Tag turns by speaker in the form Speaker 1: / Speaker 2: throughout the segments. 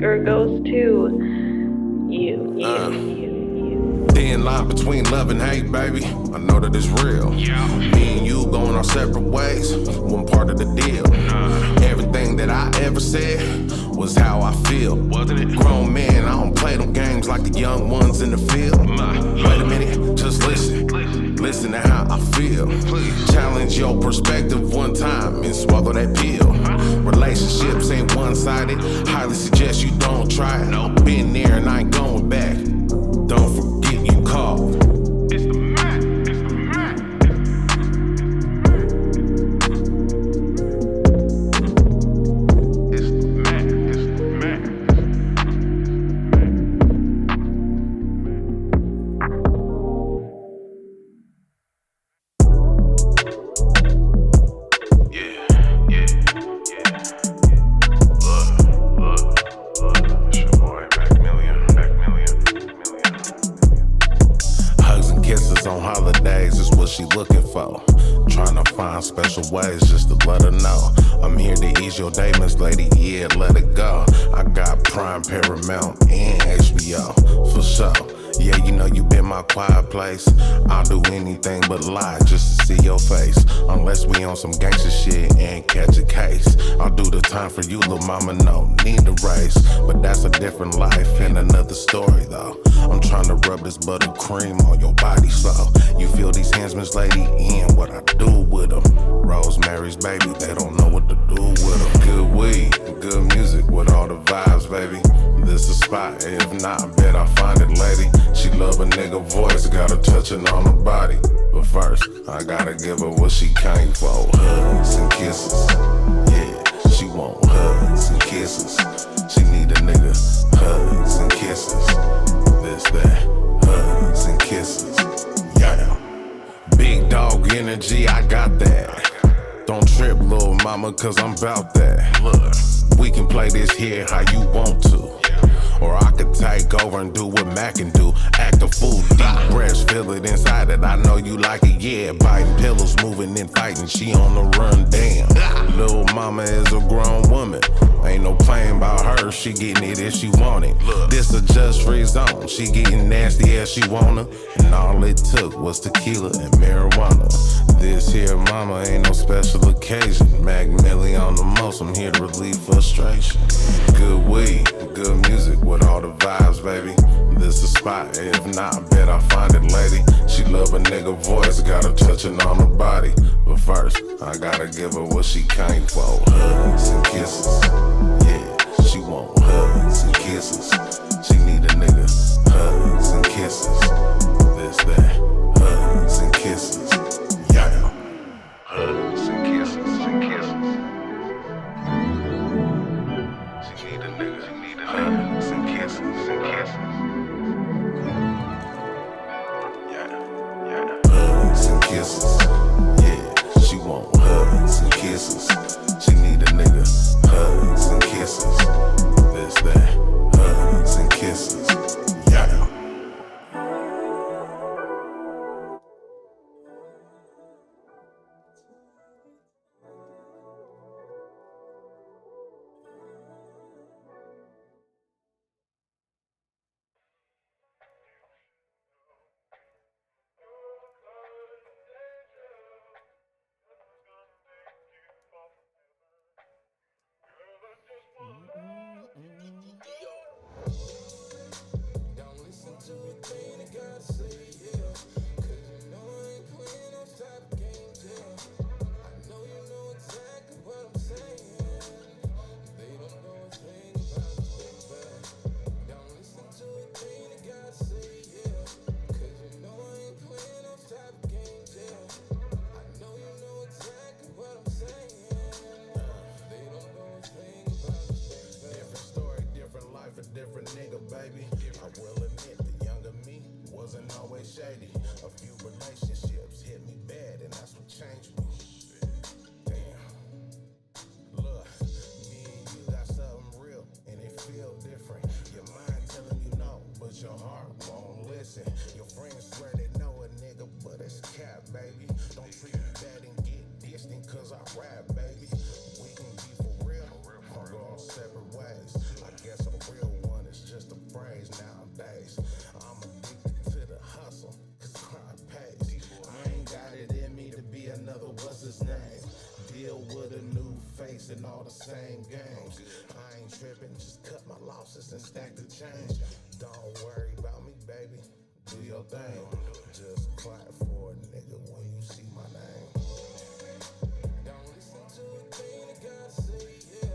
Speaker 1: or goes to you.
Speaker 2: Thin line between love and hate, baby. I know that it's real. Me and you going our separate ways. One part of the deal. Everything that I ever said was how I feel. Wasn't it? Grown man, I don't play them games like the young ones in the field. Wait a minute, just listen. Listen to how I feel. Challenge your perspective one time and swallow that pill. Relationships ain't one-sided. Highly suggest you don't try it. Been there and I ain't going back. Don't forget you called. It's the Mac. It's the Mac. It's the Mac. It's the Mac. Yeah. Look. It's your boy, Milliaon. Hugs and kisses on holidays is what she looking for. Trying to find special ways just to let her know I'm here to ease your day, Miss Lady. Yeah, let it go. I got Prime, Paramount, and HBO for sure. Yeah, you know you been my quiet place. I'll do anything but lie just to see your face. Unless we on some gangster shit and catch a case. I'll do the time for you, little mama, no need to race. But that's a different life and another story though. I'm trying to rub this buttercream on your body slow. You feel these hands, Miss Lady, and what I do with them. Rosemary's baby, they don't know what to do with them. Good weed, good music with all the vibes, baby. This a spot, if not, I bet I find it, lady. She love a nigga voice, got her touching on her body. But first, I gotta give her what she came for. Hugs and kisses, yeah. She want hugs and kisses. She need a nigga, hugs and kisses. This, that, hugs and kisses, yeah. Big dog energy, I got that. Don't trip, little mama, cause I'm about that. Look, we can play this here how you want to. Or I could take over and do what Macc can do. Act a fool, deep breaths, feel it inside it. I know you like it, yeah. Biting pillows, moving and fighting. She on the run, damn. Little mama is a grown woman. Ain't no playing about her, she getting it if she want it. This a just free zone, she getting nasty as she wanna. And all it took was tequila and marijuana. This here mama ain't no special occasion. Macc Milliaon the most, I'm here to relieve frustration. Good weed, good music with all the vibes, baby. This a spot, if not, I bet I find it, lady. She love a nigga voice, got her touching on her body. But first, I gotta give her what she came for. Hugs and kisses, yeah. She want hugs and kisses. She need a nigga, hugs and kisses. This, that, hugs and kisses, yeah. Hugs and kisses and kisses. She need a nigga, hugs and kisses and kisses. Yeah. Hugs and kisses, yeah. She want hugs and kisses. She need a nigga, chasing all the same games. I ain't tripping, just cut my losses and stack the change. Don't worry about me, baby. Do your thing. Just clap for a nigga when you see my name. Don't listen to a thing that God say, yeah.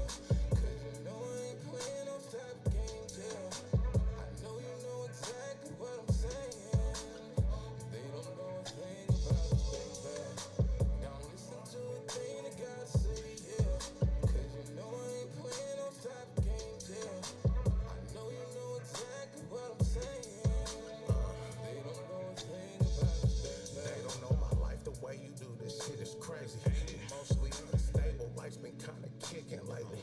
Speaker 2: Cause you know I ain't playing those type of games, yeah. I know you know exactly what I'm saying. They don't know a thing about us, baby. Don't listen to a thing that God say, yeah. Cause you know I ain't playing those type of games, yeah. I know you know exactly what I'm saying. They don't know a thing about us, baby. They don't know my life the way you do. This shit is crazy. Mostly unstable. Life's been kinda kicking lately.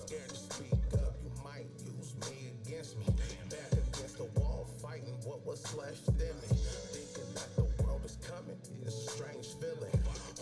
Speaker 2: Scared to speak up. You might use me against me. Back against the wall, fighting what was left in me. Thinking that the world is coming is a strange feeling.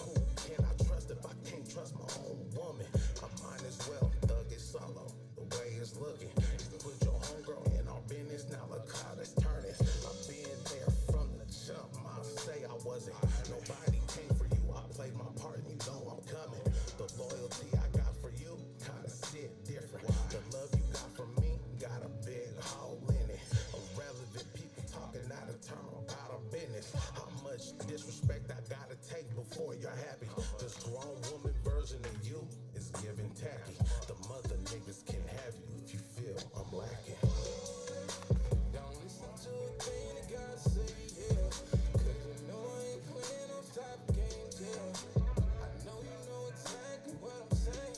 Speaker 2: Who can I trust if I can't trust my own woman? I might as well thug it solo. The way it's looking. You put your homegirl in our business. Now look how it's turning. I've been there from the jump. I say I wasn't. Nobody came for you. I played my part and you know I'm coming. The loyalty I got for you kinda sit different. The love you got for me got a big hole in it. Irrelevant people talking out of turn about our business. How much disrespect I gotta take before you're happy? This grown woman version of you is giving tacky. The mother niggas can have you if you feel I'm lacking. Don't listen to a thing that God say, yeah. Cause you know I ain't playing those type of games, yeah. I know you know exactly what I'm saying.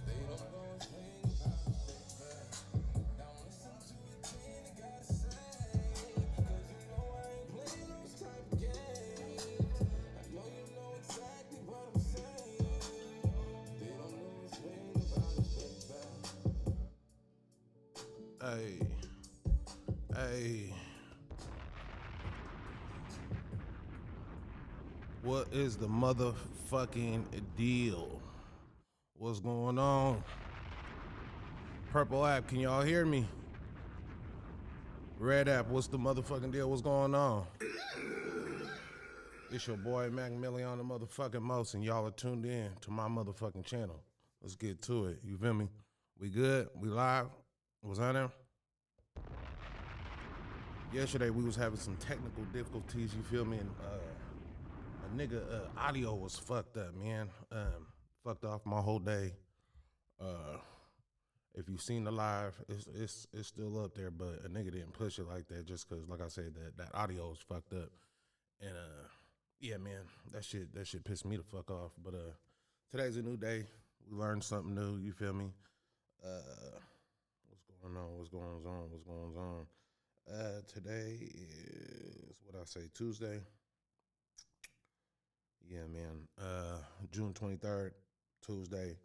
Speaker 2: They don't know a thing about us, baby. Don't listen to a thing that God say. Cause you know I ain't playing those type of games. I know you know exactly what I'm saying. They don't know a thing about us, baby. Hey. Hey, what is the motherfucking deal? What's going on? Purple app, can y'all hear me? Red app, what's the motherfucking deal? What's going on? It's your boy Macc Milliaon, the motherfucking most, and y'all are tuned in to my motherfucking channel. Let's get to it. You feel me? We good? We live? Was I there? Yesterday we was having some technical difficulties, you feel me? And a nigga audio was fucked up, man. Fucked off my whole day. If you seen the live, it's still up there, but a nigga didn't push it like that just cause, like I said, that audio was fucked up. And yeah, man, that shit pissed me the fuck off. But today's a new day. We learned something new. You feel me? What's going on? Today is what I say, Tuesday. Yeah, man. June 23rd, Tuesday.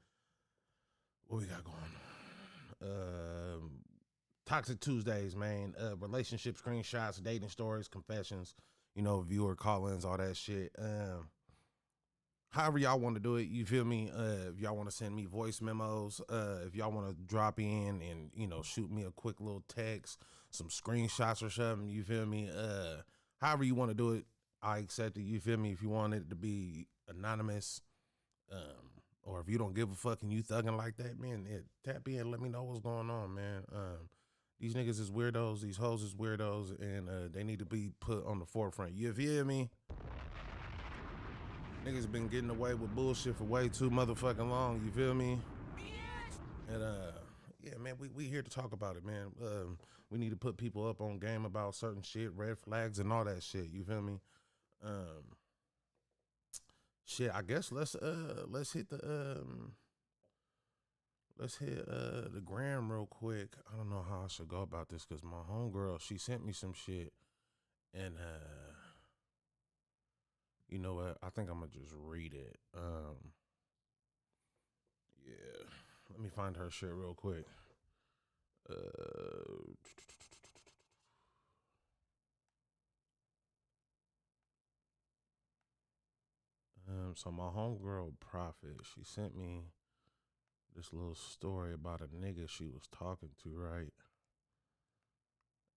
Speaker 2: What we got going on? Toxic Tuesdays, man. Relationship screenshots, dating stories, confessions, viewer call-ins, all that shit. However y'all want to do it, you feel me? If y'all want to send me voice memos, if y'all want to drop in and, shoot me a quick little text, some screenshots or something, you feel me? However you want to do it, I accept it, you feel me? If you want it to be anonymous, or if you don't give a fuck and you thugging like that, man, tap in, let me know what's going on, man. These niggas is weirdos, these hoes is weirdos, and they need to be put on the forefront. You feel me? Niggas been getting away with bullshit for way too motherfucking long, you feel me? And yeah, man, we here to talk about it, man. We need to put people up on game about certain shit, red flags and all that shit, you feel me? Shit, I guess let's hit the the gram real quick. I don't know how I should go about this because my homegirl, she sent me some shit, and you know what? I think I'm gonna just read it. Yeah, let me find her shit real quick. So my homegirl Prophet, she sent me this little story about a nigga she was talking to, right?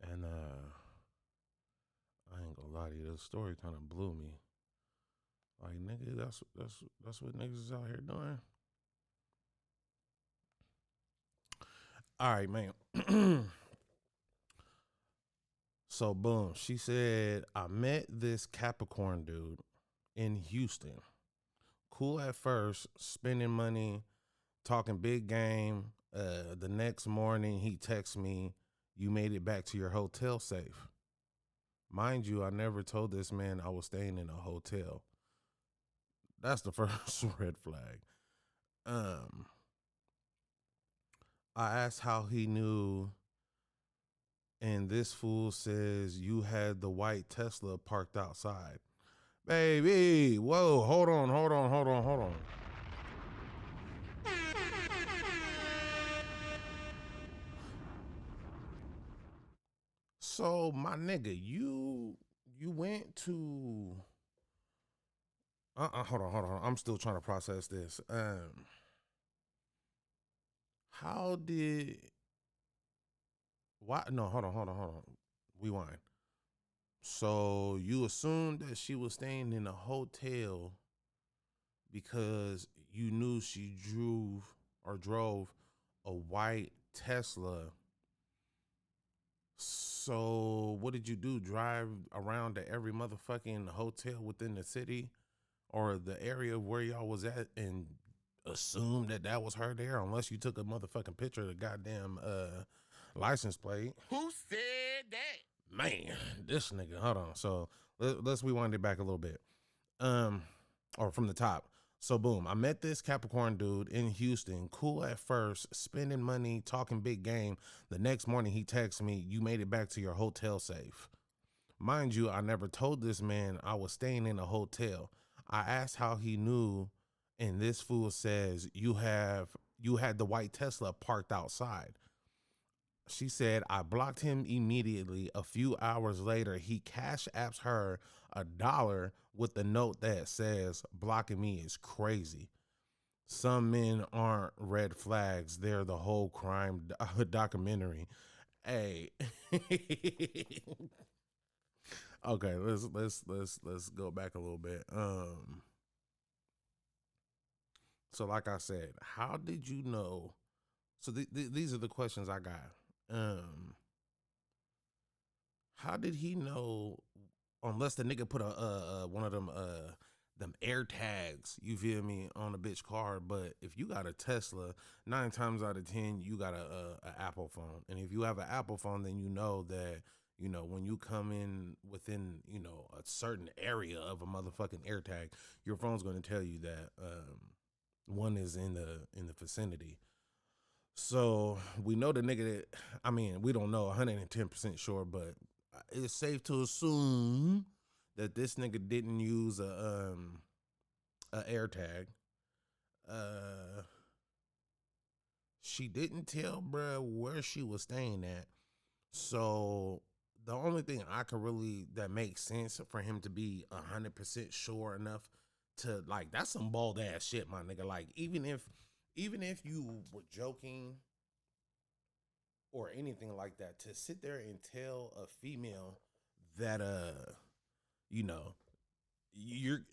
Speaker 2: And I ain't gonna lie to you, the story kind of blew me. Like, nigga, that's what niggas is out here doing.
Speaker 3: All right, man. So boom, she said, I met this Capricorn dude in Houston. Cool at first, spending money, talking big game. The next morning he texts me, you made it back to your hotel safe. Mind you, I never told this man I was staying in a hotel. That's the first red flag. Um, I asked how he knew, and this fool says you had the white Tesla parked outside. Baby, whoa, hold on. So my nigga, you went to hold on. I'm still trying to process this. How did why no, hold on. Rewind. So you assumed that she was staying in a hotel because you knew she drove a white Tesla. So what did you do? Drive around to every motherfucking hotel within the city or the area where y'all was at and assume that was her there, unless you took a motherfucking picture of the goddamn license plate.
Speaker 4: Who said that?
Speaker 3: Man, this nigga. Hold on. So let's rewind it back a little bit. Or from the top. So boom, I met this Capricorn dude in Houston. Cool at first, spending money, talking big game. The next morning he texts me, you made it back to your hotel safe. Mind you, I never told this man I was staying in a hotel. I asked how he knew, and this fool says you had the white Tesla parked outside. She said I blocked him immediately. A few hours later, he cash apps her $1 with the note that says blocking me is crazy. Some men aren't red flags; they're the whole crime documentary. Hey, okay, let's go back a little bit. So like I said, how did you know? So these are the questions I got. How did he know? Unless the nigga put a one of them air tags, you feel me, on a bitch car. But if you got a Tesla, 9 times out of 10 you got a Apple phone, and if you have an Apple phone, then you know that when you come in within a certain area of a motherfucking air tag, your phone's going to tell you that one is in the vicinity. So we know the nigga that, I mean, we don't know 110% sure, but it's safe to assume that this nigga didn't use a air tag. She didn't tell bruh where she was staying at. So the only thing that makes sense for him to be 100% sure enough to, like, that's some bald ass shit, my nigga. Like, even if you were joking or anything like that, to sit there and tell a female that you're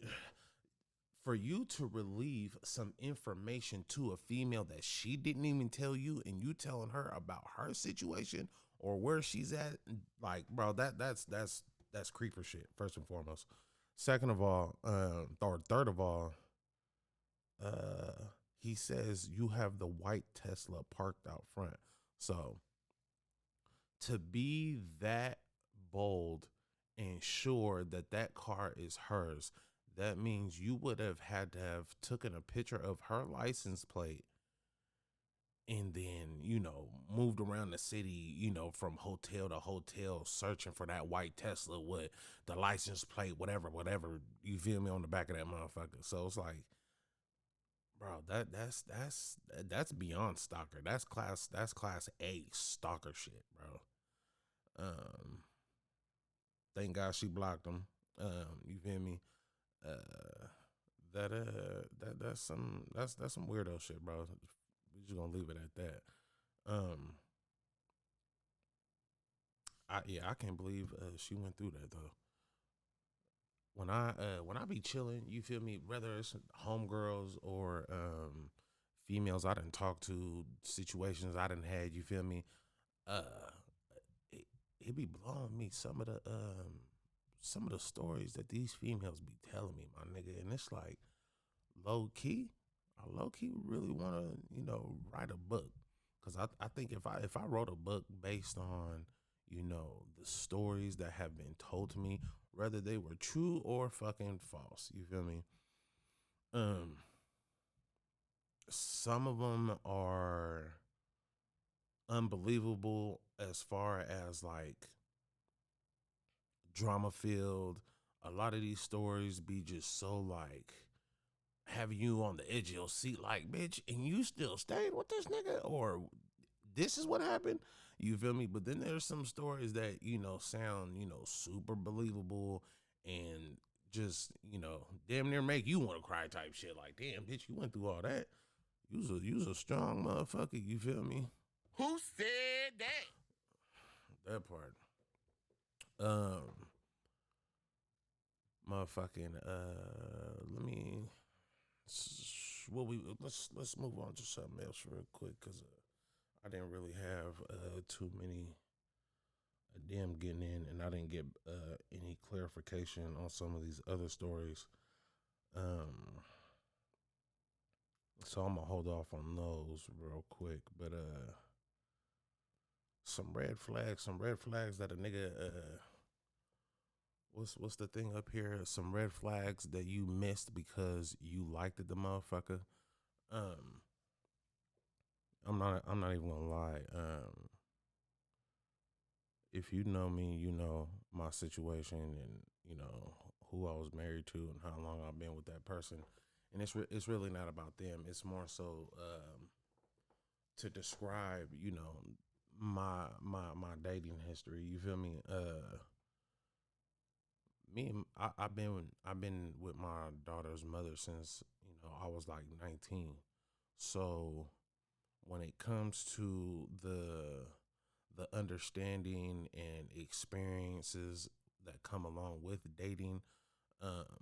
Speaker 3: for you to relieve some information to a female that she didn't even tell you, and you telling her about her situation or where she's at, like, bro, that's creeper shit, first and foremost. Second of all, or third of all, he says you have the white Tesla parked out front. So to be that bold and sure that car is hers, that means you would have had to have taken a picture of her license plate and then, moved around the city, from hotel to hotel, searching for that white Tesla with the license plate, whatever, you feel me, on the back of that motherfucker. So it's like, bro, that's beyond stalker. That's class A stalker shit, bro. Thank God she blocked him. You feel me? That's some weirdo shit, bro. We're just gonna leave it at that. I can't believe she went through that though. When I be chilling, you feel me, whether it's homegirls or females I done talked to, situations I done had, you feel me? Uh it be blowing me some of the stories that these females be telling me, my nigga, and it's like low key. I low key really want to, write a book, because I think if I wrote a book based on, the stories that have been told to me, whether they were true or fucking false, you feel me? Um, some of them are unbelievable as far as like drama filled. A lot of these stories be just so like having you on the edge of your seat, like, bitch, and you still stayed with this nigga, or this is what happened. You feel me? But then there's some stories that, sound, super believable and just, damn near make you want to cry type shit. Like, damn, bitch, you went through all that. You's a strong motherfucker, you feel me?
Speaker 4: Who said that?
Speaker 3: That part. Motherfucking, let me, let's move on to something else real quick, because I didn't really have too many damn getting in, and I didn't get any clarification on some of these other stories. So I'm gonna hold off on those real quick. But some red flags that a nigga what's the thing up here? Some red flags that you missed because you liked the motherfucker. I'm not even gonna lie. If you know me, you know my situation, and you know who I was married to and how long I've been with that person. And it's really not about them. It's more so to describe, my dating history. You feel me? I've been with my daughter's mother since I was like 19. So when it comes to the understanding and experiences that come along with dating, um,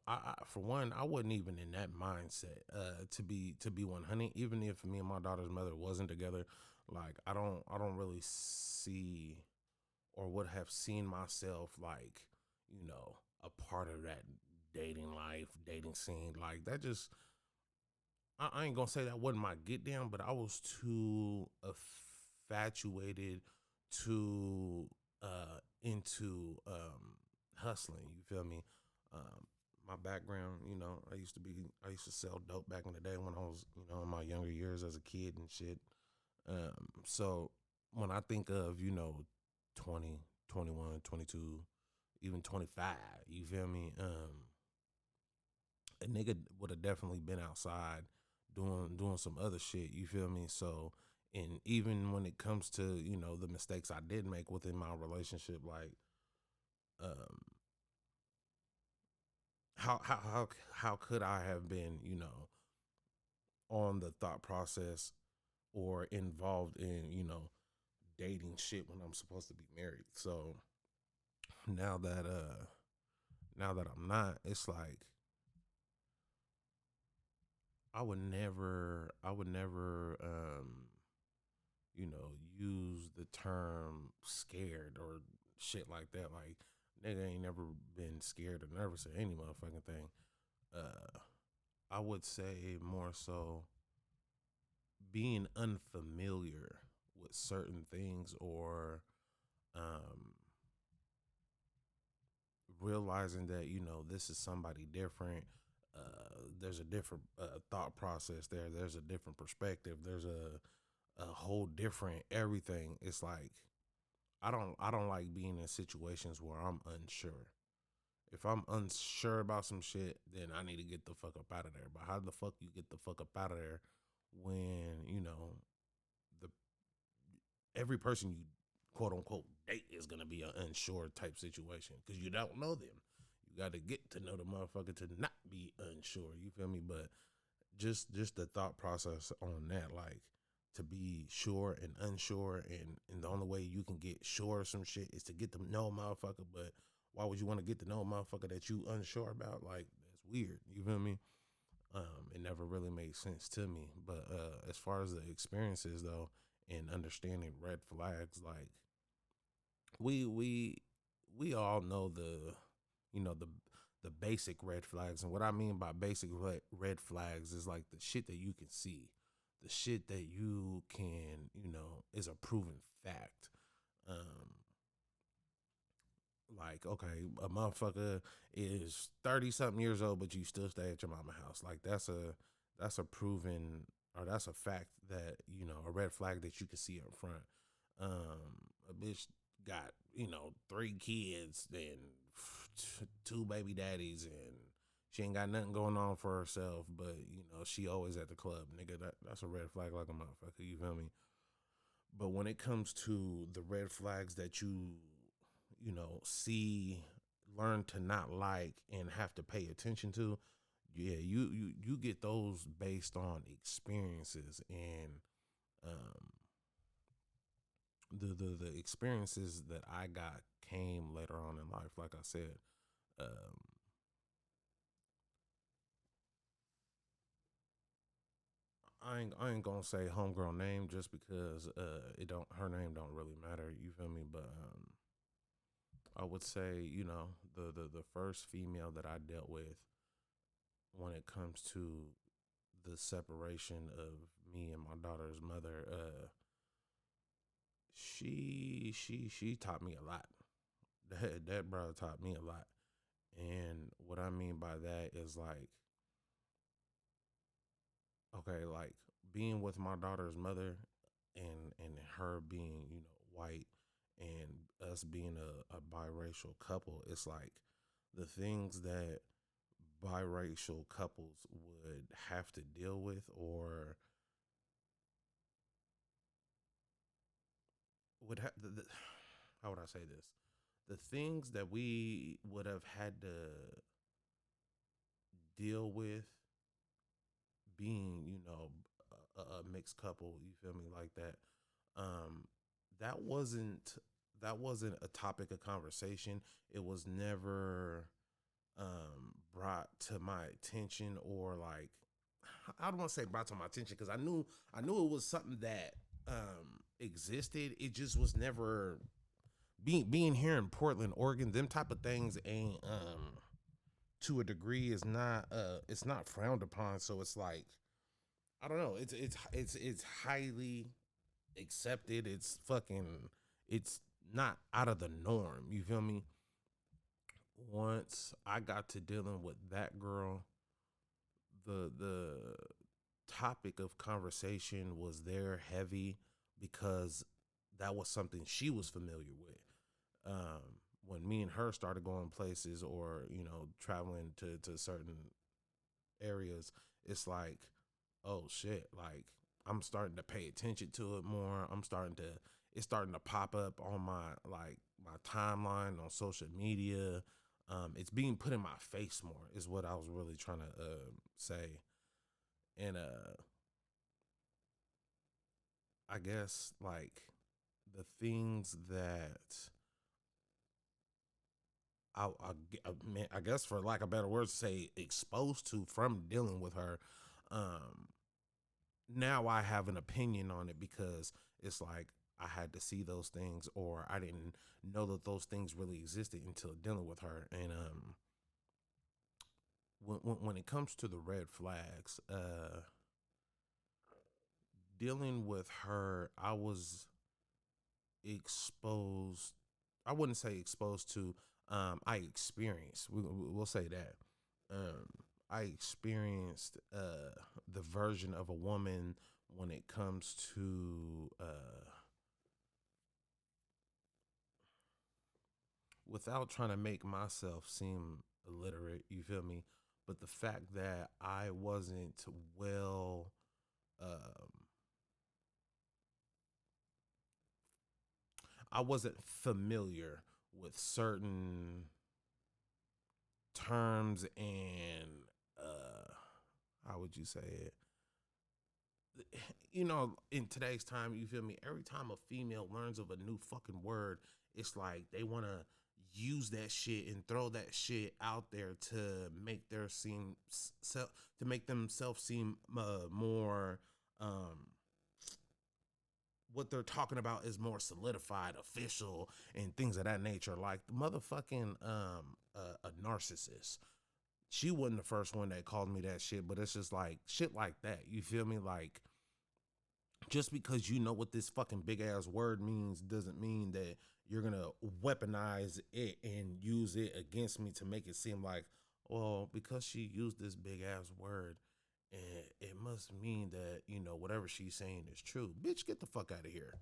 Speaker 3: I for one, I wasn't even in that mindset to be 100. Even if me and my daughter's mother wasn't together, like I don't really see or would have seen myself like a part of that dating life, dating scene. Like that just, I ain't gonna say that wasn't my get down, but I was too infatuated to into hustling. You feel me? My background, I used to sell dope back in the day when I was, in my younger years as a kid and shit. So when I think of, 20, 21, 22, even 25, you feel me? A nigga would have definitely been outside doing some other shit, you feel me? So, and even when it comes to, the mistakes I did make within my relationship, like, how could I have been, on the thought process or involved in, dating shit when I'm supposed to be married? So now that I'm not, it's like I would never use the term scared or shit like that. Like, nigga ain't never been scared or nervous or any motherfucking thing. I would say more so being unfamiliar with certain things, or realizing that, this is somebody different. There's a different thought process there. There's a different perspective. There's a whole different everything. It's like I don't like being in situations where I'm unsure. If I'm unsure about some shit, then I need to get the fuck up out of there. But how the fuck you get the fuck up out of there when, the every person you quote unquote date is gonna be an unsure type situation, because you don't know them. You got to get to know the motherfucker to not be unsure. You feel me? But just the thought process on that, like, to be sure and unsure, and the only way you can get sure of some shit is to get to know a motherfucker. But why would you want to get to know a motherfucker that you unsure about? Like, that's weird. You feel me? It never really made sense to me. But as far as the experiences though, and understanding red flags, like we we all know the basic red flags, and what I mean by basic red flags is like the shit that you can see, the shit that you can is a proven fact. Um, like, okay, a motherfucker is 30 something years old, but you still stay at your mama house. Like that's a proven, or that's a fact that, a red flag that you can see up front. A bitch got, 3 kids and two baby daddies, and she ain't got nothing going on for herself, but she always at the club. Nigga, that's a red flag like a motherfucker, you feel me? But when it comes to the red flags that see, learn to not like, and have to pay attention to, yeah, you get those based on experiences, and the experiences that I got came later on in life. Like I said, I ain't gonna say homegirl name just because her name don't really matter. You feel me? But I would say, the first female that I dealt with when it comes to the separation of me and my daughter's mother, she taught me a lot. That brother taught me a lot. And what I mean by that is like, okay, like being with my daughter's mother, and her being, white, and us being a biracial couple, it's like the things that biracial couples would have to deal with, or would have how would I say this? The things that we would have had to deal with being, a mixed couple, you feel me, like that. Um, that wasn't a topic of conversation. It was never brought to my attention, or like, I don't want to say brought to my attention, because I knew it was something that existed. It just was never being here in Portland, Oregon. Them type of things ain't to a degree is not it's not frowned upon. So it's like, I don't know. It's highly accepted. It's not out of the norm. You feel me? Once I got to dealing with that girl, the topic of conversation was there heavy, because that was something she was familiar with. When me and her started going places, or traveling to certain areas, it's like, oh shit, like I'm starting to pay attention to it more. It's starting to pop up on my timeline on social media. It's being put in my face more, is what I was really trying to say. And I guess like the things that I guess, for lack of better words, say exposed to from dealing with her. Now I have an opinion on it, because it's like I had to see those things, or I didn't know that those things really existed until dealing with her. And when it comes to the red flags, dealing with her, I was exposed. I wouldn't say exposed to. I experienced. We'll say that. I experienced the version of a woman when it comes to without trying to make myself seem illiterate. You feel me? But the fact that I wasn't well. I wasn't familiar with certain terms, and how would you say it? In today's time, you feel me? Every time a female learns of a new fucking word, it's like they want to use that shit and throw that shit out there to make themselves seem more what they're talking about is more solidified, official, and things of that nature. Like the motherfucking a narcissist. She wasn't the first one that called me that shit, but it's just like shit like that. You feel me? Like, just because you know what this fucking big ass word means doesn't mean that you're gonna weaponize it and use it against me to make it seem like, well, because she used this big ass word, and it must mean that, you know, whatever she's saying is true. Bitch, get the fuck out of here.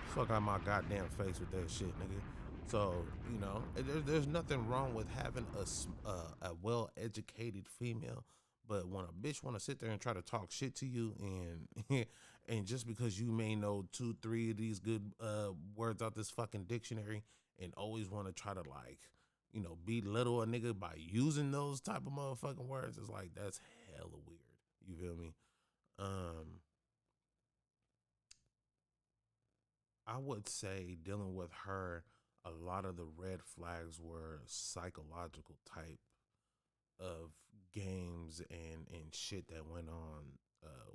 Speaker 3: Fuck out my goddamn face with that shit, nigga. So, you know, there's nothing wrong with having a well-educated female, but when a bitch want to sit there and try to talk shit to you, and and just because you may know 2-3 of these good words out this fucking dictionary, and always want to try to, like, you know, belittle a nigga by using those type of motherfucking words, it's like, that's hella weird. You feel me? I would say dealing with her, a lot of the red flags were psychological type of games and shit that went on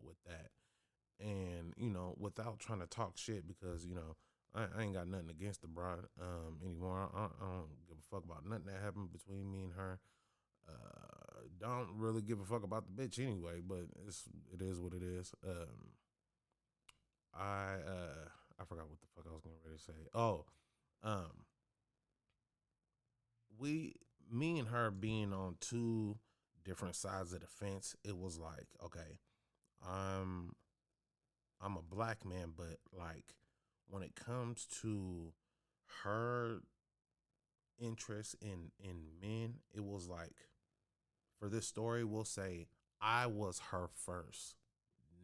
Speaker 3: with that. And, you know, without trying to talk shit, because, you know, I ain't got nothing against the broad anymore. I don't give a fuck about nothing that happened between me and her. Don't really give a fuck about the bitch anyway, but it is what it is. I forgot what the fuck I was getting ready to say. Oh, um, me and her being on two different sides of the fence, it was like, okay, I'm I'm a black man, but like when it comes to her interest in men, it was like, for this story, we'll say I was her first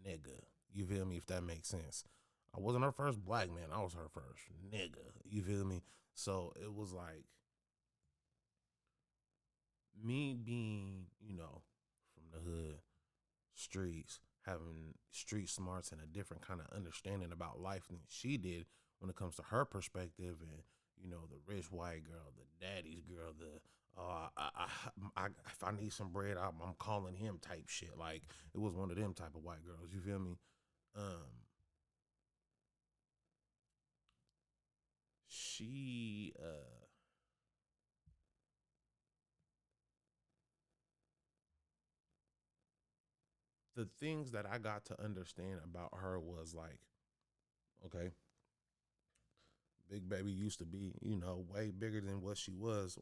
Speaker 3: nigga. You feel me? If that makes sense. I wasn't her first black man. I was her first nigga. You feel me? So it was like me being, you know, from the hood, streets, having street smarts and a different kind of understanding about life than she did when it comes to her perspective, and, you know, the rich white girl, the daddy's girl, the if I need some bread, I'm calling him type shit. Like, it was one of them type of white girls. You feel me? She the things that I got to understand about her was like, okay, Big Baby used to be, you know, way bigger than what she was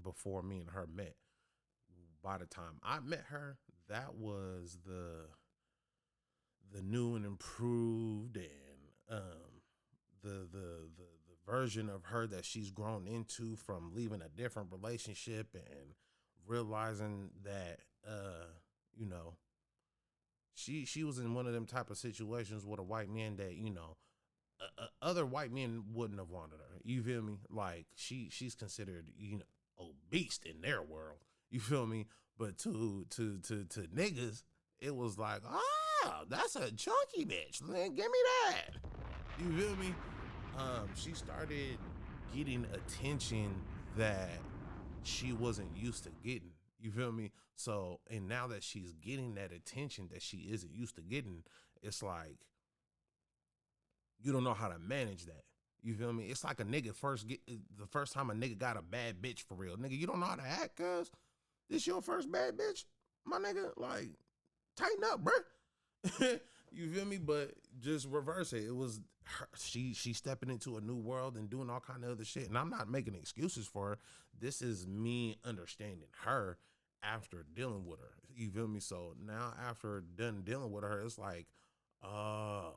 Speaker 3: before me and her met. By the time I met her, that was the new and improved, and the version of her that she's grown into from leaving a different relationship and realizing that you know, she was in one of them type of situations with a white man that, you know, other white men wouldn't have wanted her. You feel me? Like, she's considered, you know, obese in their world. You feel me? But to niggas, it was like, oh, that's a chunky bitch. Man, give me that. You feel me? She started getting attention that she wasn't used to getting. You feel me? So, and now that she's getting that attention that she isn't used to getting, it's like, you don't know how to manage that. You feel me? It's like the first time a nigga got a bad bitch for real. Nigga, you don't know how to act, cuz this your first bad bitch? My nigga, like, tighten up, bruh. You feel me? But just reverse it. It was her, she stepping into a new world and doing all kind of other shit. And I'm not making excuses for her. This is me understanding her after dealing with her. You feel me? So now after done dealing with her, it's like, oh,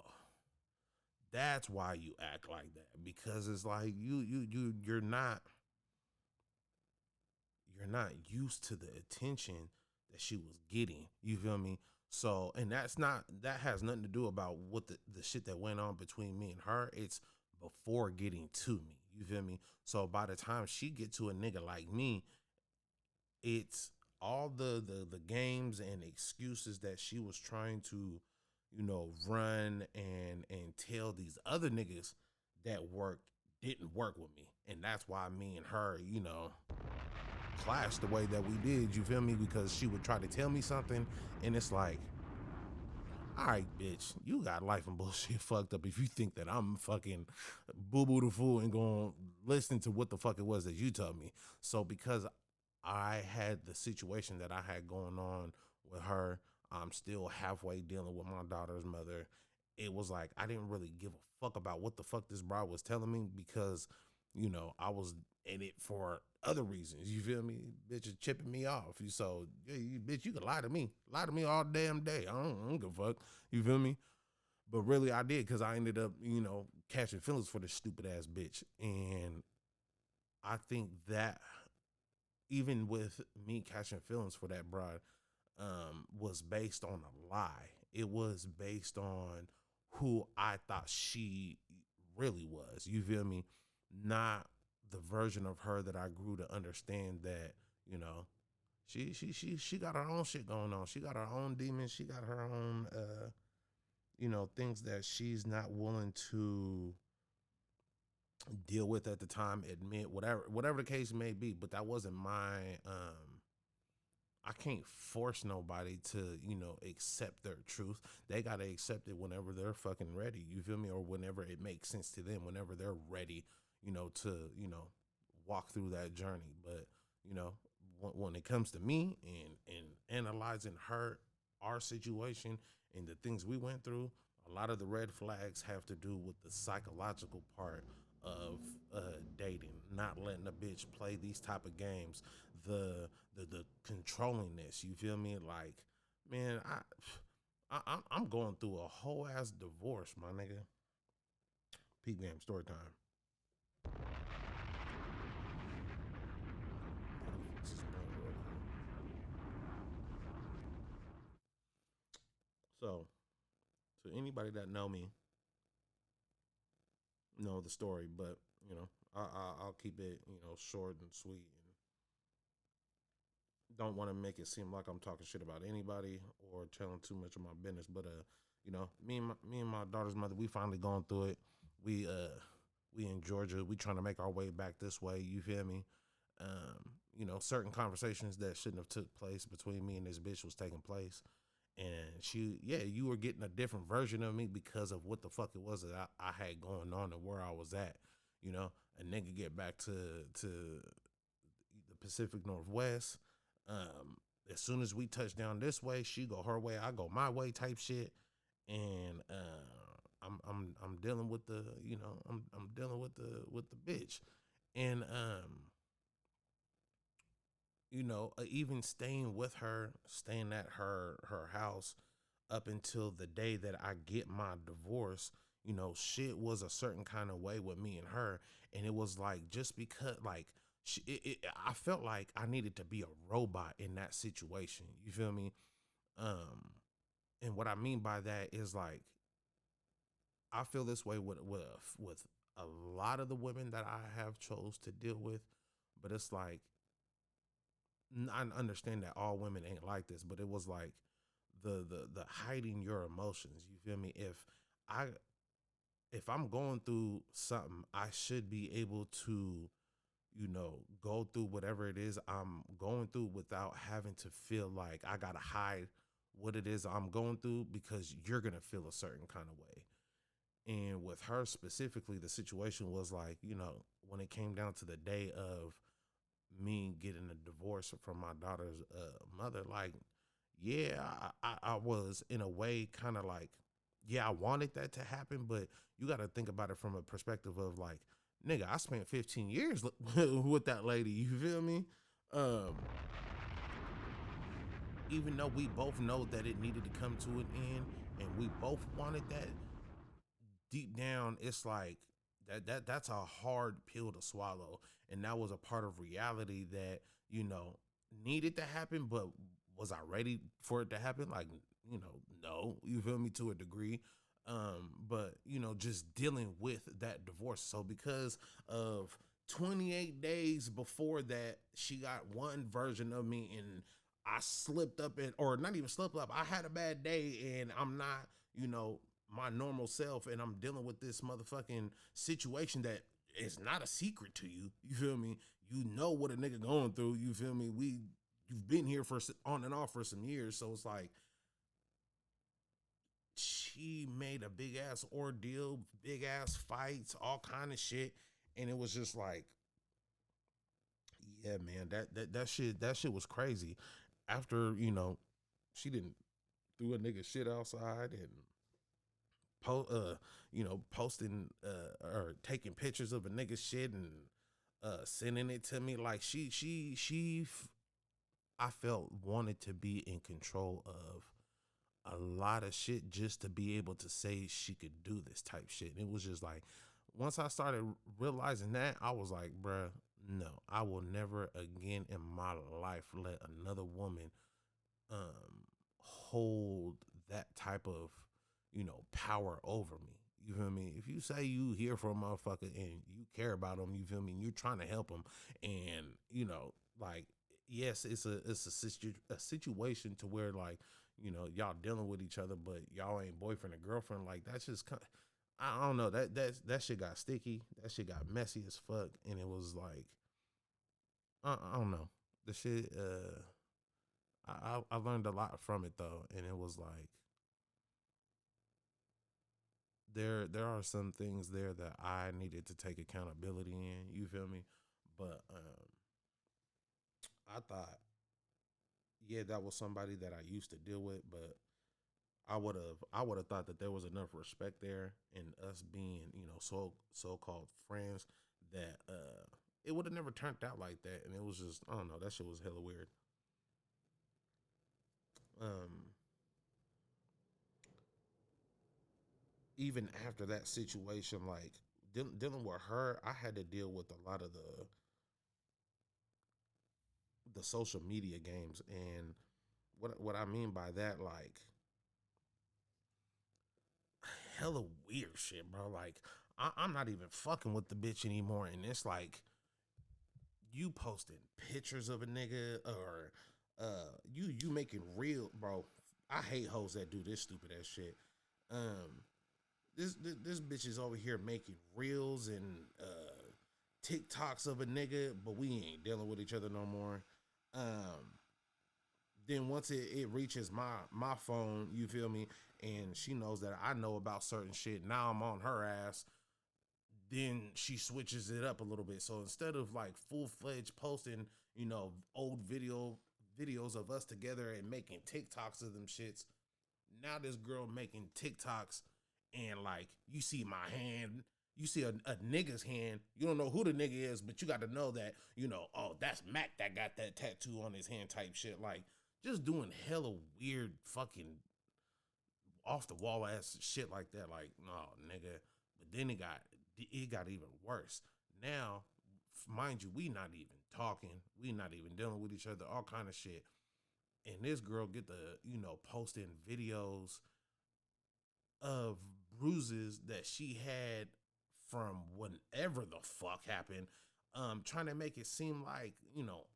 Speaker 3: that's why you act like that. Because it's like you're not used to the attention that she was getting. You feel me? So, and that has nothing to do about what the shit that went on between me and her. It's before getting to me. You feel me? So by the time she get to a nigga like me, it's all the games and excuses that she was trying to, you know, run and tell these other niggas that worked didn't work with me. And that's why me and her, you know, clashed the way that we did, you feel me? Because she would try to tell me something, and it's like, all right, bitch, you got life and bullshit fucked up if you think that I'm fucking boo-boo the fool and going to listen to what the fuck it was that you told me. So because I had the situation that I had going on with her, I'm still halfway dealing with my daughter's mother. It was like I didn't really give a fuck about what the fuck this broad was telling me because, you know, I was in it for other reasons. You feel me? Bitch is chipping me off. So, yeah, bitch, you can lie to me. Lie to me all damn day. I don't give a fuck. You feel me? But really, I did because I ended up, you know, catching feelings for this stupid ass bitch. And I think that even with me catching feelings for that broad, was based on a lie. It was based on who I thought she really was. You feel me? Not the version of her that I grew to understand that, you know, she got her own shit going on. She got her own demons. She got her own you know, things that she's not willing to deal with at the time, admit, whatever the case may be. But that wasn't my I can't force nobody to, you know, accept their truth. They got to accept it whenever they're fucking ready. You feel me? Or whenever it makes sense to them, whenever they're ready, you know, to, you know, walk through that journey. But, you know, when it comes to me and analyzing our situation and the things we went through, a lot of the red flags have to do with the psychological part of dating, not letting a bitch play these type of games, the controllingness. You feel me? Like, man, I'm going through a whole ass divorce, my nigga. Peep game story time. So, to anybody that know me, know the story, but you know, I'll keep it, you know, short and sweet, and don't want to make it seem like I'm talking shit about anybody or telling too much of my business. But you know, me and my daughter's mother, we finally gone through it. We in Georgia. We trying to make our way back this way. You feel me? You know, certain conversations that shouldn't have took place between me and this bitch was taking place. And you were getting a different version of me because of what the fuck it was that I had going on and where I was at. You know, a nigga get back to the Pacific Northwest. As soon as we touch down this way, she go her way, I go my way, type shit. And I'm dealing with the, you know, I'm dealing with the bitch, and you know, even staying with her, staying at her house up until the day that I get my divorce, you know, shit was a certain kind of way with me and her. And it was like, just because, like, I felt like I needed to be a robot in that situation. You feel me? And what I mean by that is, like, I feel this way with a lot of the women that I have chose to deal with, but it's like, I understand that all women ain't like this, but it was like the hiding your emotions. You feel me? If I'm going through something, I should be able to, you know, go through whatever it is I'm going through without having to feel like I gotta hide what it is I'm going through, because you're gonna feel a certain kind of way. And with her specifically, the situation was like, you know, when it came down to the day of me getting a divorce from my daughter's mother, like, yeah, I was in a way kind of like, yeah, I wanted that to happen, but you got to think about it from a perspective of like, nigga, I spent 15 years with that lady. You feel me? Even though we both know that it needed to come to an end and we both wanted that, deep down, it's like that's a hard pill to swallow. And that was a part of reality that, you know, needed to happen, but was I ready for it to happen? Like, you know, no, you feel me, to a degree. But, you know, just dealing with that divorce. So because of 28 days before that, she got one version of me, and I slipped up, or not even slipped up, I had a bad day and I'm not, you know, my normal self, and I'm dealing with this motherfucking situation that it's not a secret to you. You feel me? You know what a nigga going through. You feel me? You've been here for on and off for some years, so it's like she made a big ass ordeal, big ass fights, all kind of shit, and it was just like, yeah, man, that shit was crazy. After she didn't threw a nigga shit outside and posting or taking pictures of a nigga shit and sending it to me. Like I felt wanted to be in control of a lot of shit just to be able to say she could do this type shit. And it was just like, once I started realizing that, I was like, bruh, no, I will never again in my life let another woman hold that type of power over me. You feel me? If you say you here for a motherfucker and you care about them, you feel me? And you're trying to help them, and like, yes, it's a situation to where like y'all dealing with each other, but y'all ain't boyfriend and girlfriend. Like that's just I don't know, that shit got sticky. That shit got messy as fuck, and it was like I don't know, the shit. I learned a lot from it though, and it was like there are some things there that I needed to take accountability in. You feel me? But I thought, yeah, that was somebody that I used to deal with, but I would have thought that there was enough respect there in us being so called friends that it would have never turned out like that, and it was just I don't know, that shit was hella weird. Um, Even after that situation, like dealing with her, I had to deal with a lot of the social media games, and what I mean by that, like hella weird shit, bro. Like I'm not even fucking with the bitch anymore, and it's like you posting pictures of a nigga or you making real, bro. I hate hoes that do this stupid ass shit. Um, this bitch is over here making reels and TikToks of a nigga, but we ain't dealing with each other no more. Um, then once it reaches my phone, you feel me, and she knows that I know about certain shit. Now I'm on her ass. Then she switches it up a little bit. So instead of like full fledged posting, old videos of us together and making TikToks of them shits, now this girl making TikToks and like you see my hand, you see a nigga's hand, you don't know who the nigga is, but you got to know that, oh, that's Mac that got that tattoo on his hand type shit. Like just doing hella weird fucking off the wall ass shit like that. Like, no, nigga. But then it got even worse. Now, mind you, we not even talking. We not even dealing with each other, all kind of shit. And this girl get the, posting videos of bruises that she had from whenever the fuck happened, trying to make it seem like,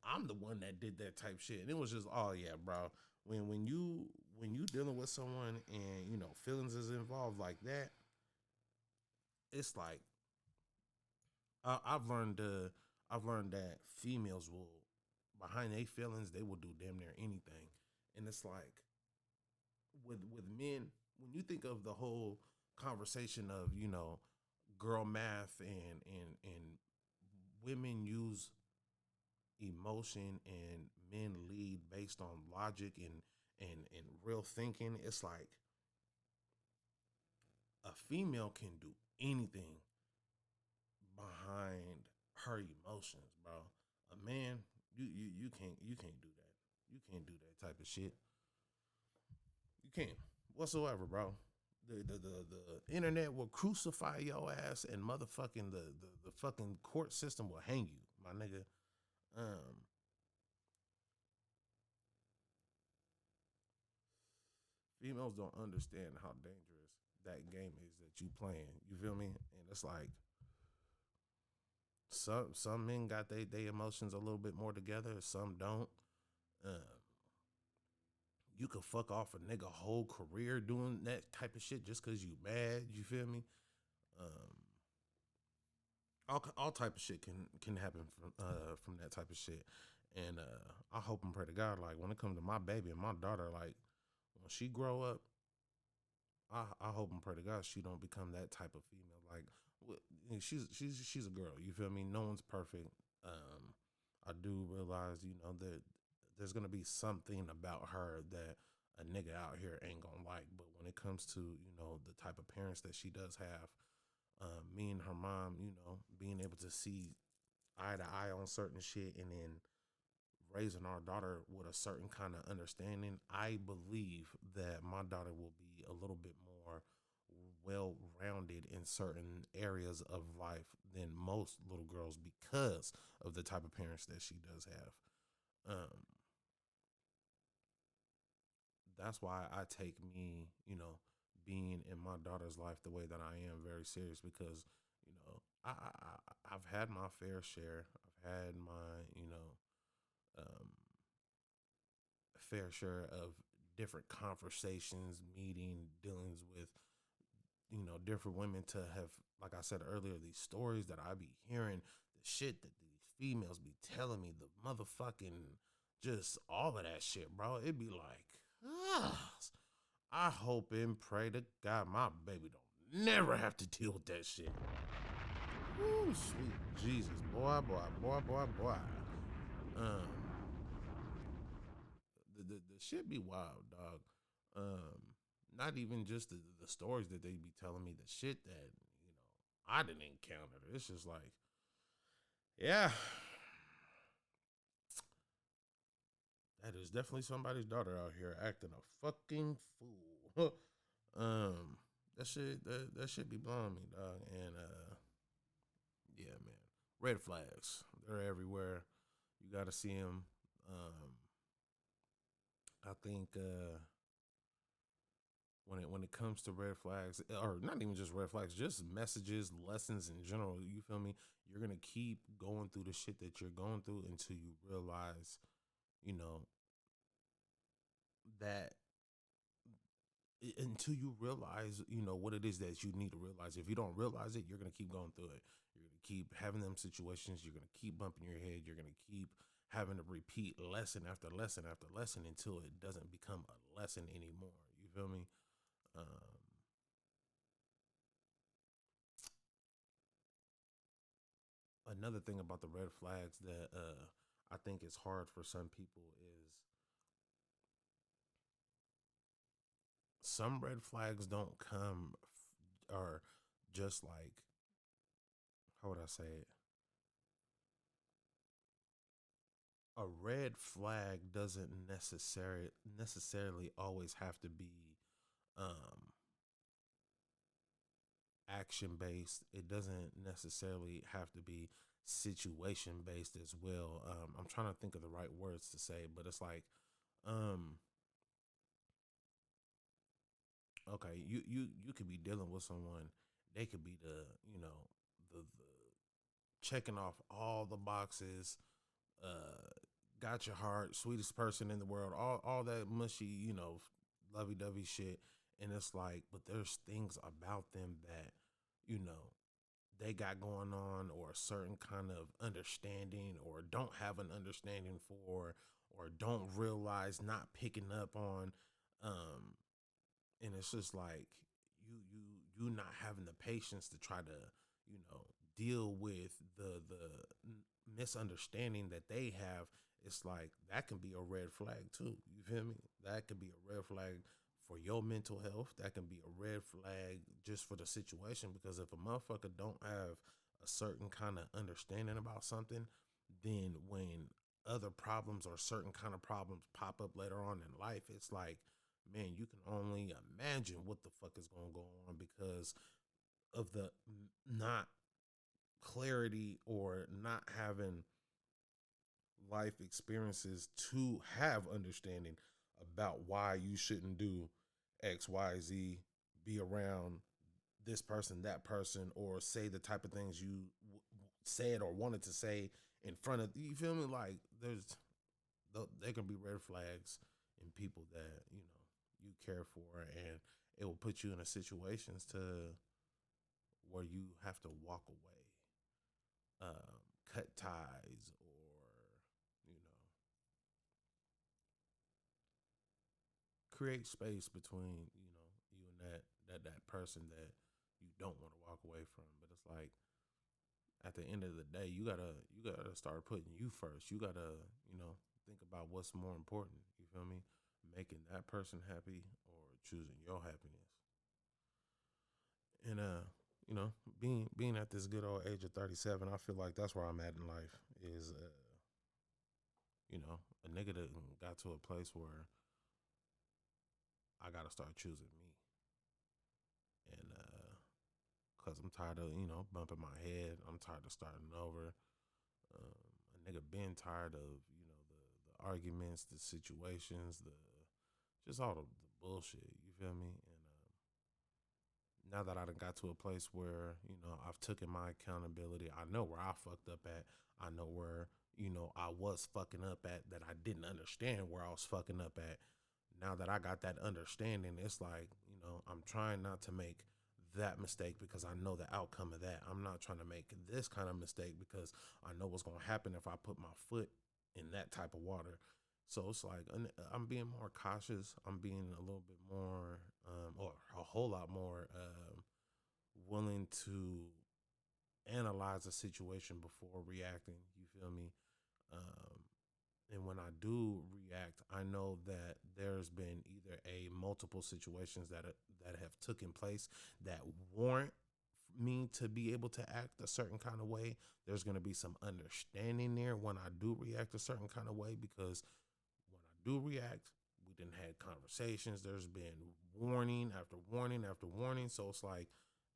Speaker 3: I'm the one that did that type shit. And it was just, oh yeah, bro. When you dealing with someone and, feelings is involved like that, it's like I've learned that females will, behind their feelings, they will do damn near anything. And it's like with men, when you think of the whole conversation of girl math and women use emotion and men lead based on logic and real thinking, it's like a female can do anything behind her emotions, bro. A man, you can't do that. You can't do that type of shit. You can't whatsoever, bro. The internet will crucify your ass, and motherfucking the fucking court system will hang you, my nigga. Um, Females don't understand how dangerous that game is that you playing. You feel me? And it's like some men got they emotions a little bit more together, some don't. Um, you could fuck off a nigga whole career doing that type of shit just cause you mad. You feel me? Um, all type of shit can happen from that type of shit. And I hope and pray to God, like when it comes to my baby and my daughter, like when she grow up, I hope and pray to God she don't become that type of female. Like she's a girl. You feel me? No one's perfect. I do realize, that there's gonna be something about her that a nigga out here ain't gonna like. But when it comes to the type of parents that she does have, me and her mom, being able to see eye to eye on certain shit, and then raising our daughter with a certain kind of understanding, I believe that my daughter will be a little bit more well rounded in certain areas of life than most little girls because of the type of parents that she does have. That's why I take me, being in my daughter's life the way that I am very serious, because, I've had my fair share. I've had my, um, fair share of different conversations, meeting, dealings with, different women, to have, like I said earlier, these stories that I be hearing, the shit that these females be telling me, the motherfucking, just all of that shit, bro. It'd be like, ah, I hope and pray to God my baby don't never have to deal with that shit. Ooh, sweet Jesus, boy, boy, boy, boy, boy. Um, the shit be wild, dog. Not even just the stories that they be telling me, the shit that I didn't encounter. It's just like, yeah, that is definitely somebody's daughter out here acting a fucking fool. That shit be blowing me, dog. And yeah, man, red flags, they're everywhere. You got to see them. I think when it comes to red flags, or not even just red flags, just messages, lessons in general, you feel me? You're gonna keep going through the shit that you're going through until you realize, you know, that until you realize, what it is that you need to realize. If you don't realize it, you're gonna keep going through it. You're gonna keep having them situations. You're gonna keep bumping your head. You're gonna keep having to repeat lesson after lesson after lesson until it doesn't become a lesson anymore. You feel me? Um, Another thing about the red flags that I think is hard for some people is some red flags don't come or just like, how would I say it? A red flag doesn't necessarily always have to be um, action based. It doesn't necessarily have to be situation based as well. I'm trying to think of the right words to say, but it's like, um, okay, you could be dealing with someone. They could be the checking off all the boxes. Got your heart, sweetest person in the world, all that mushy, lovey dovey shit. And it's like, but there's things about them that, you know, they got going on, or a certain kind of understanding, or don't have an understanding for, or don't realize, not picking up on. Um, and it's just like you not having the patience to try to, deal with the misunderstanding that they have. It's like that can be a red flag too. You feel me? That could be a red flag for your mental health. That can be a red flag just for the situation, because if a motherfucker don't have a certain kind of understanding about something, then when other problems or certain kind of problems pop up later on in life, it's like, man, you can only imagine what the fuck is going to go on because of the not clarity, or not having life experiences to have understanding about why you shouldn't do X, Y, Z, be around this person, that person, or say the type of things you said or wanted to say in front of, you feel me? Like there can be red flags in people that, you care for, and it will put you in a situations to where you have to walk away. cut ties, or you know, create space between you and that person that you don't want to walk away from. But it's like, at the end of the day, you gotta start putting you first. You gotta, think about what's more important. You feel me? Making that person happy or choosing your happiness. And being at this good old age of 37, I feel like that's where I'm at in life. Is a nigga that got to a place where I gotta start choosing me. And cause I'm tired of bumping my head. I'm tired of starting over. A nigga been tired of the arguments, the situations, the just all the bullshit. You feel me? And now that I done got to a place where I've taken my accountability, I know where I fucked up at. I know where I was fucking up at, that I didn't understand where I was fucking up at. Now that I got that understanding, it's like I'm trying not to make that mistake, because I know the outcome of that. I'm not trying to make this kind of mistake because I know what's going to happen if I put my foot in that type of water. So it's like I'm being more cautious. I'm being a little bit more, or a whole lot more willing to analyze a situation before reacting. You feel me? And when I do react, I know that there's been either multiple situations that have taken place that warrant me to be able to act a certain kind of way. There's going to be some understanding there when I do react a certain kind of way, because when I do react, we done had conversations. There's been warning after warning after warning. So it's like,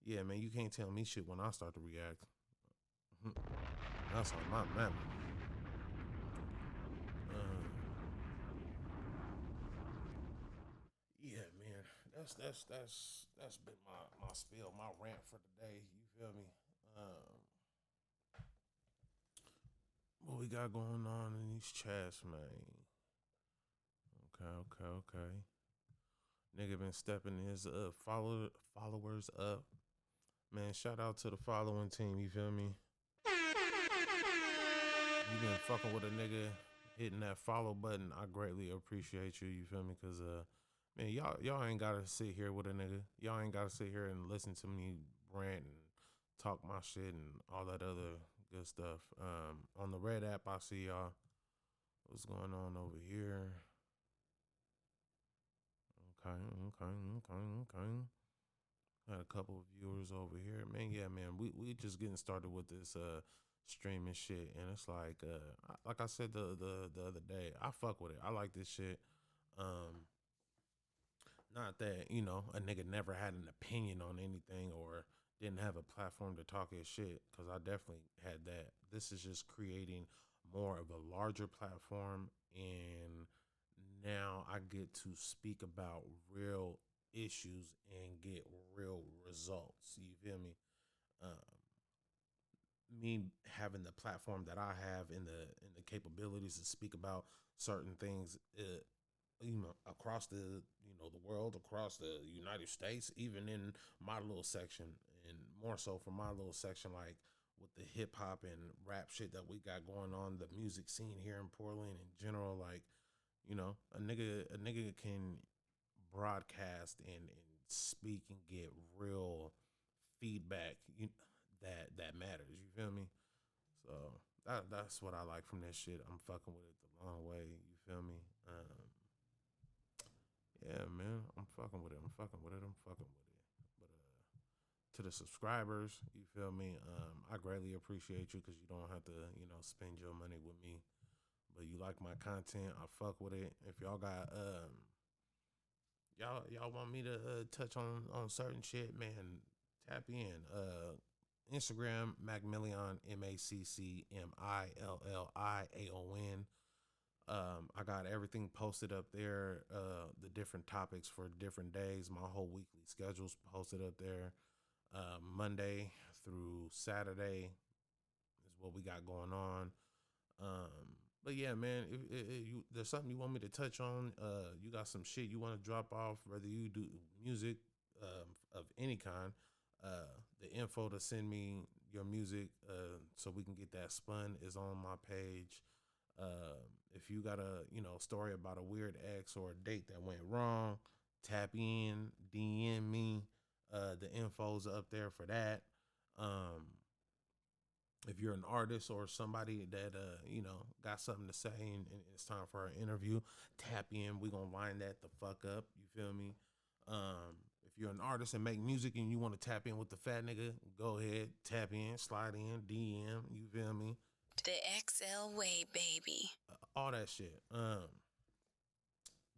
Speaker 3: yeah, man, you can't tell me shit when I start to react. That's on my map. Yeah, man, that's been my spiel, my rant for the day. You feel me? What we got going on in these chats, man? Okay. Nigga been stepping his followers up. Man, shout out to the following team. You feel me? You been fucking with a nigga, hitting that follow button. I greatly appreciate you. You feel me? Cause man, y'all ain't gotta sit here with a nigga. Y'all ain't gotta sit here and listen to me rant and talk my shit and all that other good stuff. On the red app, I see y'all. What's going on over here? Okay. Got a couple of viewers over here. Man, yeah, man. We just getting started with this streaming shit, and it's like I said the other day, I fuck with it. I like this shit. Not that, a nigga never had an opinion on anything or didn't have a platform to talk his shit, because I definitely had that. This is just creating more of a larger platform, and now I get to speak about real issues and get real results. You feel me? Me having the platform that I have, and the capabilities to speak about certain things, across the world, across the United States, even in my little section, and more so for my little section, like with the hip hop and rap shit that we got going on, the music scene here in Portland in general, like, a nigga can broadcast and speak and get real feedback, that matters. You feel me? So that's what I like from this shit. I'm fucking with it the long way. You feel me? Yeah, man, I'm fucking with it. But to the subscribers, you feel me? I greatly appreciate you, because you don't have to, spend your money with me. But you like my content, I fuck with it. If y'all got y'all want me to touch on certain shit, man, tap in. Instagram, Milliaon, MACCMILLIAON. I got everything posted up there. The different topics for different days. My whole weekly schedule's posted up there. Monday through Saturday is what we got going on. But yeah, man, if there's something you want me to touch on, you got some shit you want to drop off, whether you do music of any kind, The info to send me your music so we can get that spun is on my page. If you got a story about a weird ex or a date that went wrong, tap in, DM me. The info's up there for that. If you're an artist or somebody that got something to say and it's time for an interview, tap in. We gonna line that the fuck up. You feel me? If you're an artist and make music and you want to tap in with the fat nigga, go ahead, tap in, slide in, DM. You feel me?
Speaker 5: The XL way, baby.
Speaker 3: All that shit.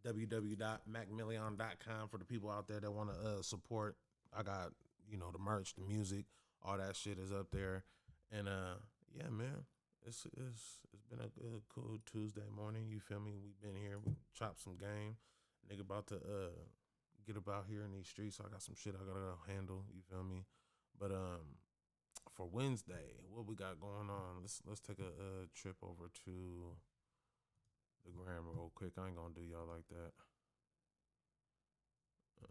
Speaker 3: www.macmillion.com for the people out there that want to support. I got the merch, the music, all that shit is up there. And yeah, man, it's been a good, cool Tuesday morning. You feel me? We've been here, we chopped some game. Nigga about to get about here in these streets. So I got some shit I gotta handle. You feel me? But for Wednesday, what we got going on? Let's take a trip over to the gram real quick. I ain't gonna do y'all like that. Fuck.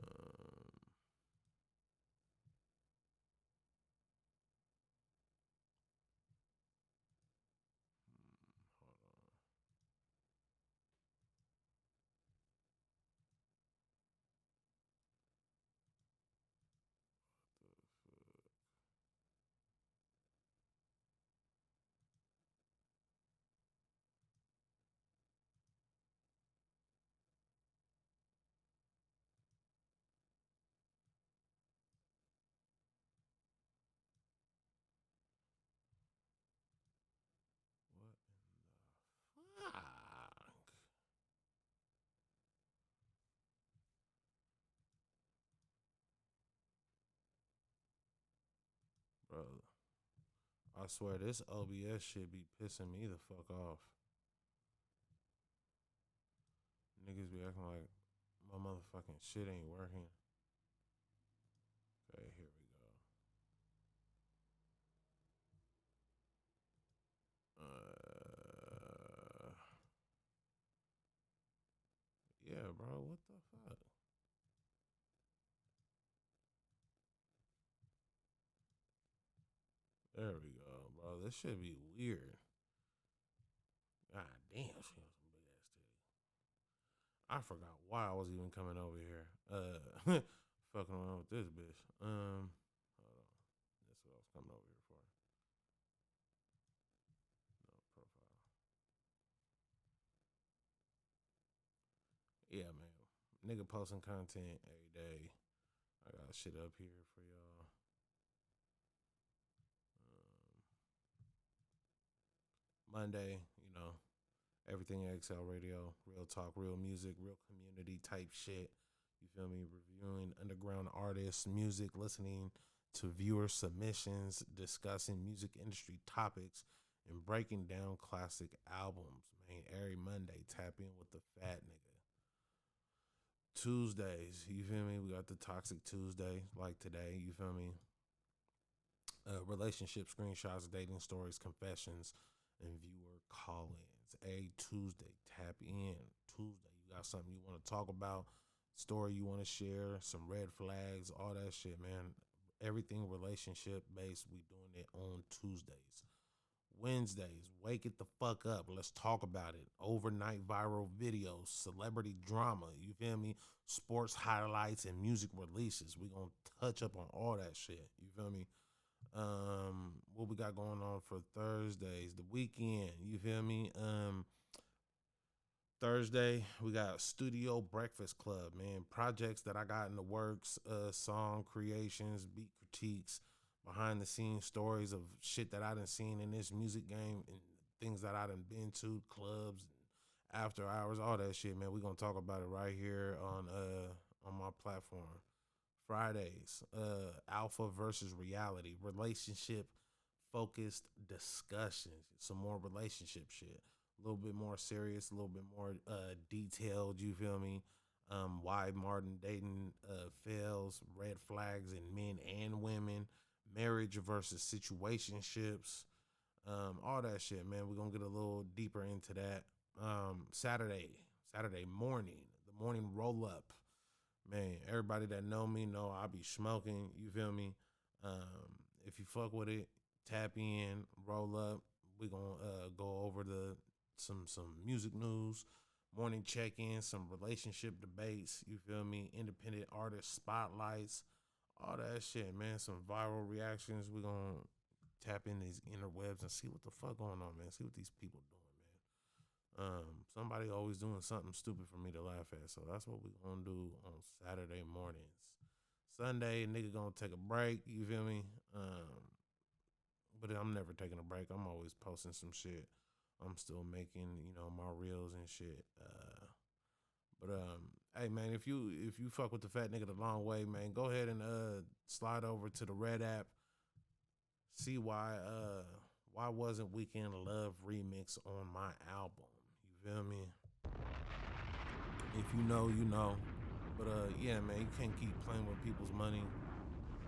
Speaker 3: Bro, I swear this OBS shit be pissing me the fuck off. Niggas be acting like my motherfucking shit ain't working. Okay, here we go. Yeah, bro, what the fuck? There we go, bro. This should be weird. God damn, she has some big ass titties. I forgot why I was even coming over here. Fucking around with this bitch. Hold on. That's what I was coming over here for. No profile. Yeah, man. Nigga posting content every day. I got shit up here for y'all. Monday, everything XL Radio, real talk, real music, real community type shit. You feel me? Reviewing underground artists, music, listening to viewer submissions, discussing music industry topics, and breaking down classic albums. Man, every Monday, tap in with the fat nigga. Tuesdays, you feel me? We got the Toxic Tuesday, like today, you feel me? Relationship screenshots, dating stories, confessions, and viewer call-ins. A Tuesday, tap in. Tuesday, you got something you want to talk about, story you want to share, some red flags, all that shit, man. Everything relationship based, we doing it on Tuesdays. Wednesdays, wake it the fuck up. Let's talk about it. Overnight viral videos, celebrity drama, you feel me? Sports highlights and music releases. We gonna touch up on all that shit. You feel me? What we got going on for Thursdays, the weekend, you feel me? Thursday, we got Studio Breakfast Club, man. Projects that I got in the works, song creations, beat critiques, behind the scenes stories of shit that I done seen in this music game and things that I done been to, clubs, after hours, all that shit, man. We gonna talk about it right here on my platform. Fridays, alpha versus reality, relationship focused discussions, some more relationship shit, a little bit more serious, a little bit more detailed, you feel me? Why Martin dating fails, red flags in men and women, marriage versus situationships, all that shit, man. We're gonna get a little deeper into that. Saturday morning, the morning roll up. Man, everybody that know me know I be smoking, you feel me? If you fuck with it, tap in, roll up. We gonna go over some music news, morning check-in, some relationship debates. You feel me? Independent artist spotlights, all that shit, man. Some viral reactions. We gonna tap in these interwebs and see what the fuck going on, man. See what these people doing, man. Somebody always doing something stupid for me to laugh at, so that's what we gonna do on Saturday mornings. Sunday, nigga gonna take a break. You feel me? But I'm never taking a break. I'm always posting some shit. I'm still making, my reels and shit. Hey man, if you fuck with the Fat Nigga the long way, man, go ahead and slide over to the Red app. See why wasn't Weekend Love remix on my album? You feel me? If you know, you know. But yeah, man, you can't keep playing with people's money.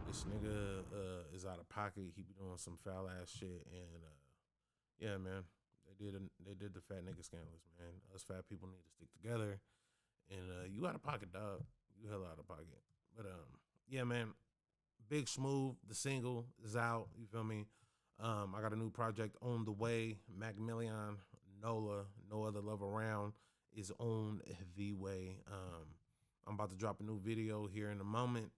Speaker 3: This nigga is out of pocket. He be doing some foul ass shit, and yeah, man, they did the Fat Nigga scandalous, man. Us fat people need to stick together, and you out of pocket, dog. You hella out of pocket. But yeah, man, Big Smooth, the single is out. You feel me? I got a new project on the way. Macc, Milliaon, Nola, No Other Love Around is on the way. I'm about to drop a new video here in a moment.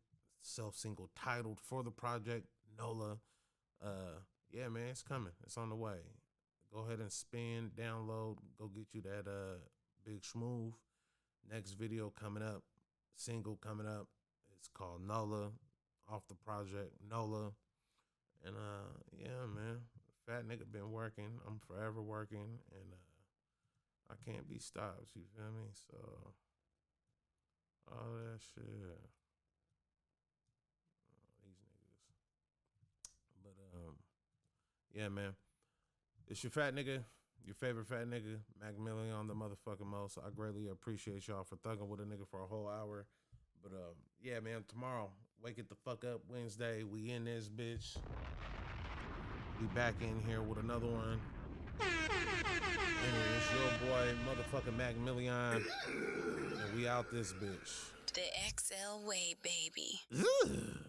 Speaker 3: Self-single titled for the project, Nola. Yeah, man, it's coming. It's on the way. Go ahead and spin, download, go get you that Big Smooth. Next video coming up, single coming up. It's called Nola, off the project, Nola. And yeah, man, Fat Nigga been working. I'm forever working, and I can't be stopped, you feel me? So, all that shit. Yeah, man. It's your Fat Nigga, your favorite Fat Nigga, Macc Milliaon, the motherfucking most. I greatly appreciate y'all for thugging with a nigga for a whole hour. But yeah, man, tomorrow, wake it the fuck up Wednesday. We in this bitch. We back in here with another one. And it's your boy, motherfucking Macc Milliaon. And we out this bitch.
Speaker 5: The XL way, baby.
Speaker 3: Ugh.